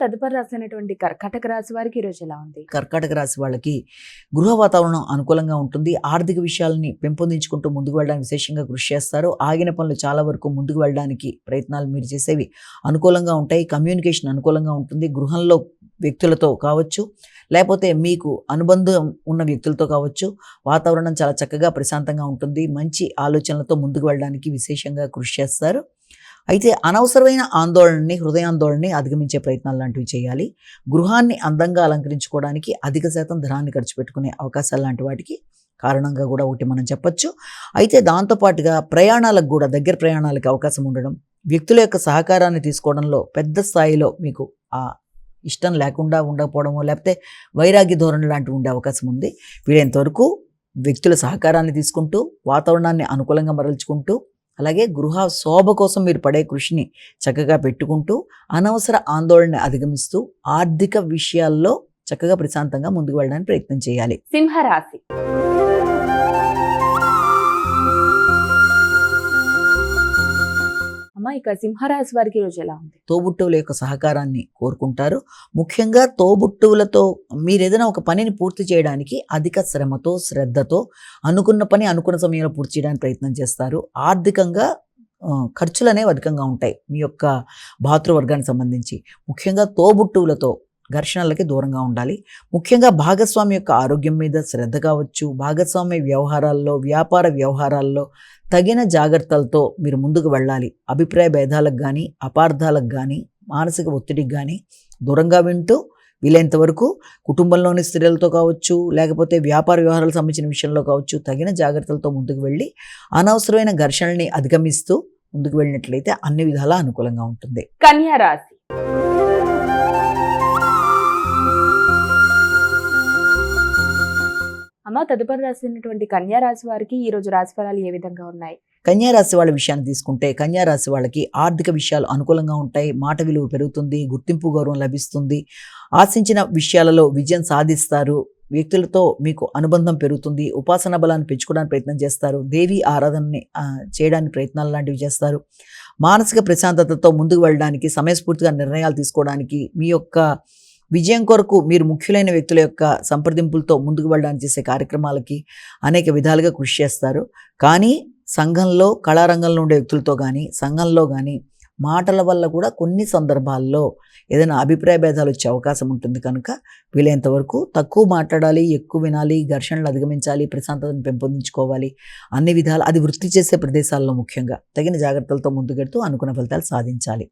తదుపరి రాసినటువంటి కర్కాటక రాశి వారికి ఈరోజు ఎలా ఉంది? కర్కాటక రాశి వాళ్ళకి గృహ వాతావరణం అనుకూలంగా ఉంటుంది. ఆర్థిక విషయాలని పెంపొందించుకుంటూ ముందుకు వెళ్ళడానికి విశేషంగా కృషి చేస్తారు. ఆగిన పనులు చాలా వరకు ముందుకు వెళ్ళడానికి ప్రయత్నాలు మీరు చేసేవి అనుకూలంగా ఉంటాయి. కమ్యూనికేషన్ అనుకూలంగా ఉంటుంది. గృహంలో వ్యక్తులతో కావచ్చు, లేకపోతే మీకు అనుబంధం ఉన్న వ్యక్తులతో కావచ్చు, వాతావరణం చాలా చక్కగా ప్రశాంతంగా ఉంటుంది. మంచి ఆలోచనలతో ముందుకు వెళ్ళడానికి విశేషంగా కృషి చేస్తారు. అయితే అనవసరమైన ఆందోళనని, హృదయాందోళనని అధిగమించే ప్రయత్నాలు లాంటివి చేయాలి. గృహాన్ని అందంగా అలంకరించుకోవడానికి అధిక శాతం ధనాన్ని ఖర్చు పెట్టుకునే అవకాశాలు లాంటి వాటికి కారణంగా కూడా ఒకటి మనం చెప్పొచ్చు. అయితే దాంతోపాటుగా ప్రయాణాలకు కూడా, దగ్గర ప్రయాణాలకు అవకాశం ఉండడం, వ్యక్తుల యొక్క సహకారాన్ని తీసుకోవడంలో పెద్ద స్థాయిలో మీకు ఆ ఇష్టం లేకుండా ఉండకపోవడమో, లేకపోతే వైరాగ్య ధోరణి లాంటివి ఉండే అవకాశం ఉంది. వీలైనంతవరకు వ్యక్తుల సహకారాన్ని తీసుకుంటూ, వాతావరణాన్ని అనుకూలంగా మరల్చుకుంటూ, అలాగే గృహ శోభ కోసం మీరు పడే కృషిని చక్కగా పెట్టుకుంటూ, అనవసర ఆందోళన అధిగమిస్తూ, ఆర్థిక విషయాల్లో చక్కగా ప్రశాంతంగా ముందుకు వెళ్ళడానికి ప్రయత్నం చేయాలి. సింహరాశి. ఇక సింహరాశి వారికి ఈరోజు ఎలా ఉంది? తోబుట్టువుల యొక్క సహకారాన్ని కోరుకుంటారు. ముఖ్యంగా తోబుట్టువులతో మీరు ఏదైనా ఒక పనిని పూర్తి చేయడానికి అధిక శ్రమతో, శ్రద్ధతో అనుకున్న పని అనుకున్న సమయంలో పూర్తి చేయడానికి ప్రయత్నం చేస్తారు. ఆర్థికంగా ఖర్చులు అనేవి అధికంగా ఉంటాయి మీ యొక్క భాతృవర్గానికి సంబంధించి. ముఖ్యంగా తోబుట్టువులతో ఘర్షణలకి దూరంగా ఉండాలి. ముఖ్యంగా భాగస్వామి యొక్క ఆరోగ్యం మీద శ్రద్ధ కావచ్చు, భాగస్వామి వ్యవహారాల్లో, వ్యాపార వ్యవహారాల్లో తగిన జాగ్రత్తలతో మీరు ముందుకు వెళ్ళాలి. అభిప్రాయ భేదాలకు కానీ, అపార్థాలకు కానీ, మానసిక ఒత్తిడికి కానీ దూరంగా వింటూ, వీలైనంత వరకు కుటుంబంలోని స్త్రీలతో కావచ్చు, లేకపోతే వ్యాపార వ్యవహారాలకు సంబంధించిన విషయంలో కావచ్చు, తగిన జాగ్రత్తలతో ముందుకు వెళ్ళి అనవసరమైన ఘర్షణల్ని అధిగమిస్తూ ముందుకు వెళ్ళినట్లయితే అన్ని విధాలా అనుకూలంగా ఉంటుంది. కన్యా రాశి. తదుపరి రాసినటువంటి కన్యా రాశి వారికి ఈ రోజు రాశి ఫలాలు ఏ విధంగా ఉన్నాయి? కన్యా రాశి వాళ్ళ విషయాన్ని తీసుకుంటే, కన్యా రాశి వాళ్ళకి ఆర్థిక విషయాలు అనుకూలంగా ఉంటాయి. మాట విలువ పెరుగుతుంది, గుర్తింపు గౌరవం లభిస్తుంది. ఆశించిన విషయాలలో విజయం సాధిస్తారు. వ్యక్తులతో మీకు అనుబంధం పెరుగుతుంది. ఉపాసన బలాన్ని పెంచుకోవడానికి ప్రయత్నం చేస్తారు. దేవి ఆరాధనని చేయడానికి ప్రయత్నాలు లాంటివి చేస్తారు. మానసిక ప్రశాంతతతో ముందుకు వెళ్ళడానికి, సమయస్ఫూర్తిగా నిర్ణయాలు తీసుకోవడానికి, మీ యొక్క విజయం కొరకు మీరు ముఖ్యులైన వ్యక్తుల యొక్క సంప్రదింపులతో ముందుకు వెళ్ళడానికి చేసే కార్యక్రమాలకి అనేక విధాలుగా కృషి చేస్తారు. కానీ సంఘంలో, కళారంగంలో ఉండే వ్యక్తులతో కానీ, సంఘంలో కానీ మాటల వల్ల కూడా కొన్ని సందర్భాల్లో ఏదైనా అభిప్రాయ భేదాలు వచ్చే అవకాశం ఉంటుంది. కనుక వీలైనంత వరకు తక్కువ మాట్లాడాలి, ఎక్కువ వినాలి, ఘర్షణలు అధిగమించాలి, ప్రశాంతతను పెంపొందించుకోవాలి. అన్ని విధాలు అది వృత్తి చేసే ప్రదేశాల్లో ముఖ్యంగా తగిన జాగ్రత్తలతో ముందుకెడుతూ అనుకున్న ఫలితాలు సాధించాలి.